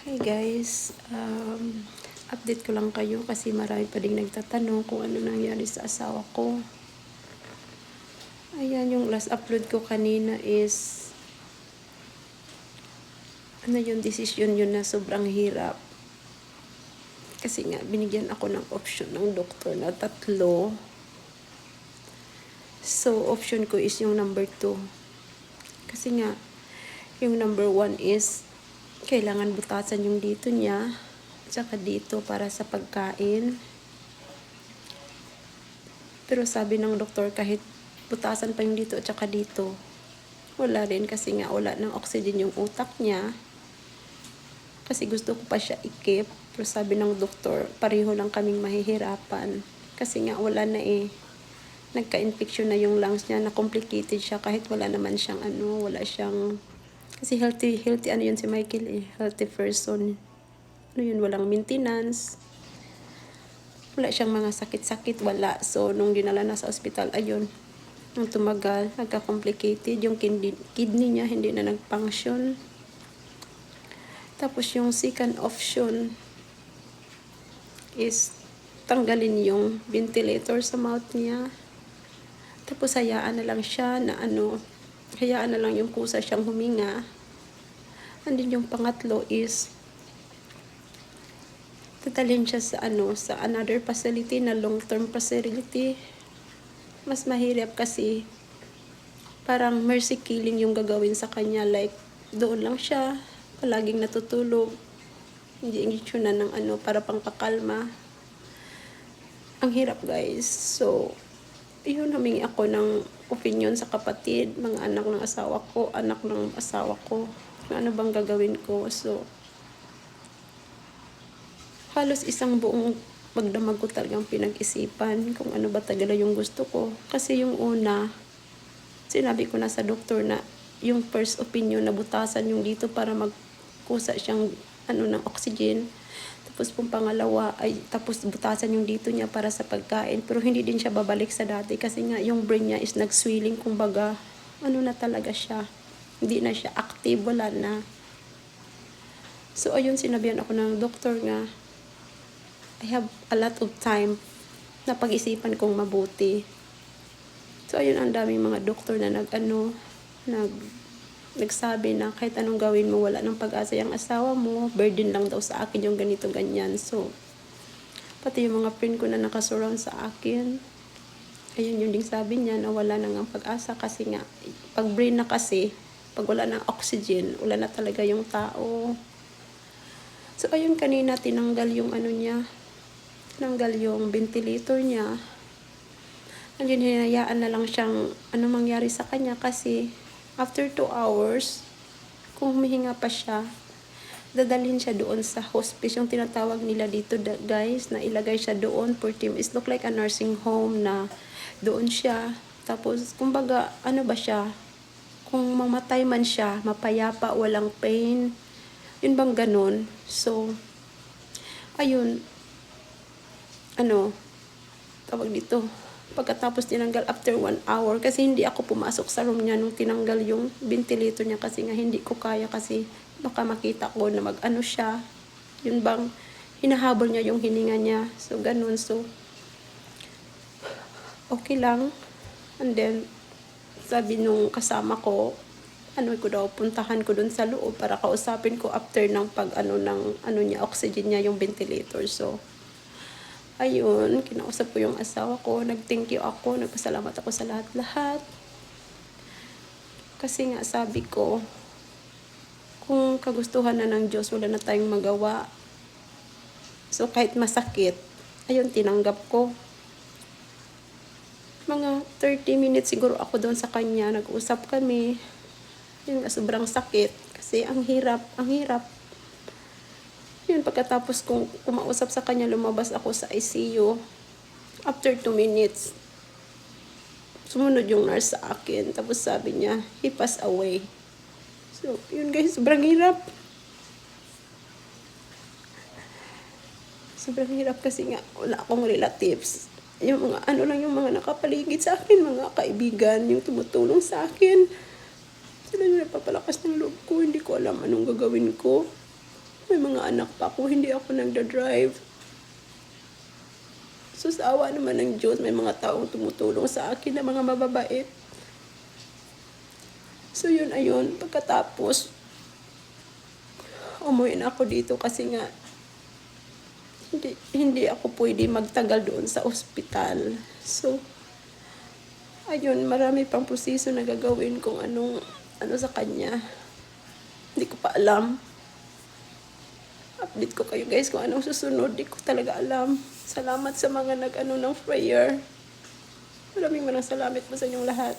Hi guys, update ko lang kayo kasi marami pa ding nagtatanong kung ano nangyari sa asawa ko. Ayan, yung last upload ko kanina is yung desisyon yun na sobrang hirap. Kasi nga, binigyan ako ng option ng doktor na 3. So, option ko is yung number 2. Kasi nga, yung number 1 is kailangan butasan yung dito niya tsaka dito para sa pagkain. Pero sabi ng doktor kahit butasan pa yung dito at saka dito, wala rin kasi nga wala ng oxygen yung utak niya. Kasi gusto ko pa siya ikip. Pero sabi ng doktor, pareho lang kaming mahihirapan. Kasi nga wala na nagka-infection na yung lungs niya, na complicated siya kahit wala naman siyang wala siyang, kasi healthy yun si Michael healthy person. Walang maintenance. Wala siyang mga sakit-sakit, wala. So, nung dinala na sa ospital, ayun, nung tumagal, nagka-complicated. Yung kidney niya hindi na nag-function. Tapos yung second option is tanggalin yung ventilator sa mouth niya. Tapos hayaan na lang siya na hayaan na lang yung kusa siyang huminga. And then yung pangatlo is tatalhin siya sa sa another facility na long-term facility. Mas mahirap kasi parang mercy killing yung gagawin sa kanya, like doon lang siya palaging natutulog, hindi injeksyonan ng para pangpakalma. Ang hirap guys. So yun, humingi ako ng opinion sa kapatid, mga anak ng asawa ko, ano bang gagawin ko. So halos isang buong magdamag ko talagang pinag-isipan kung ano ba talaga yung gusto ko. Kasi yung una, sinabi ko na sa doktor na yung first opinion na butasan yung dito para magkusa siyang ng oxygen. Tapos pong pangalawa ay tapos butasan yung dito niya para sa pagkain. Pero hindi din siya babalik sa dati kasi nga yung brain niya is nag-swelling, kumbaga na talaga siya. Hindi na siya active, wala na. So ayun, sinabihan ako ng doktor nga, I have a lot of time na pag-isipan kong mabuti. So ayun, ang daming mga doktor na nagsabi na kahit anong gawin mo, wala ng pag-asa yung asawa mo, burden lang daw sa akin yung ganito ganyan. So pati yung mga friend ko na nakasurround sa akin, ayun yung ding sabi niya na wala nang pag-asa kasi nga pag brain na kasi, pag wala ng oxygen, wala na talaga yung tao. So ayun, kanina tinanggal yung tinanggal yung ventilator niya. Andiyan, hinayaan na lang siyang mangyari sa kanya kasi after 2 hours, kung humihinga pa siya, dadalhin siya doon sa hospice, yung tinatawag nila dito guys, na ilagay siya doon for team. It look like a nursing home na doon siya. Tapos, kumbaga, ba siya? Kung mamatay man siya, mapayapa, walang pain. Yun bang ganun? So, ayun, tawag dito, pagkatapos tinanggal after 1 hour, kasi hindi ako pumasok sa room niya nung tinanggal yung ventilator niya kasi nga hindi ko kaya, kasi baka makita ko na siya, yun bang hinahabol niya yung hininga niya. So ganun. So okay lang. And then sabi nung kasama ko, puntahan ko dun sa loob para kausapin ko after ng niya, oxygen niya, yung ventilator. So ayun, kinausap ko yung asawa ko, nag-thank you ako, nagpasalamat ako sa lahat-lahat. Kasi nga sabi ko, kung kagustuhan na ng Diyos, wala na tayong magawa. So kahit masakit, ayun, tinanggap ko. Mga 30 minutes siguro ako doon sa kanya, nag-usap kami. Yun nga, sobrang sakit. Kasi ang hirap. Yun, pagkatapos kong kumausap sa kanya, lumabas ako sa ICU. After 2 minutes, sumunod yung nurse sa akin. Tapos sabi niya, he passed away. So, yun guys, sobrang hirap. Sobrang hirap kasi nga, wala akong relatives. Yung mga, yung mga nakapaligid sa akin, mga kaibigan, yung tumutulong sa akin. Sila yung napapalakas ng loob ko, hindi ko alam anong gagawin ko. May mga anak pa ako, hindi ako nagda-drive. So sa awa naman ng Diyos, may mga taong tumutulong sa akin na mga mababait. So yun, ayun, pagkatapos, umuwi na ako dito kasi nga, hindi ako pwede magtagal doon sa ospital. So, ayun, marami pang proseso na gagawin kung ano sa kanya. Hindi ko pa alam. Update ko kayo guys kung anong susunod. Hindi ko talaga alam. Salamat sa mga ng prayer. Maraming salamat po sa inyong lahat.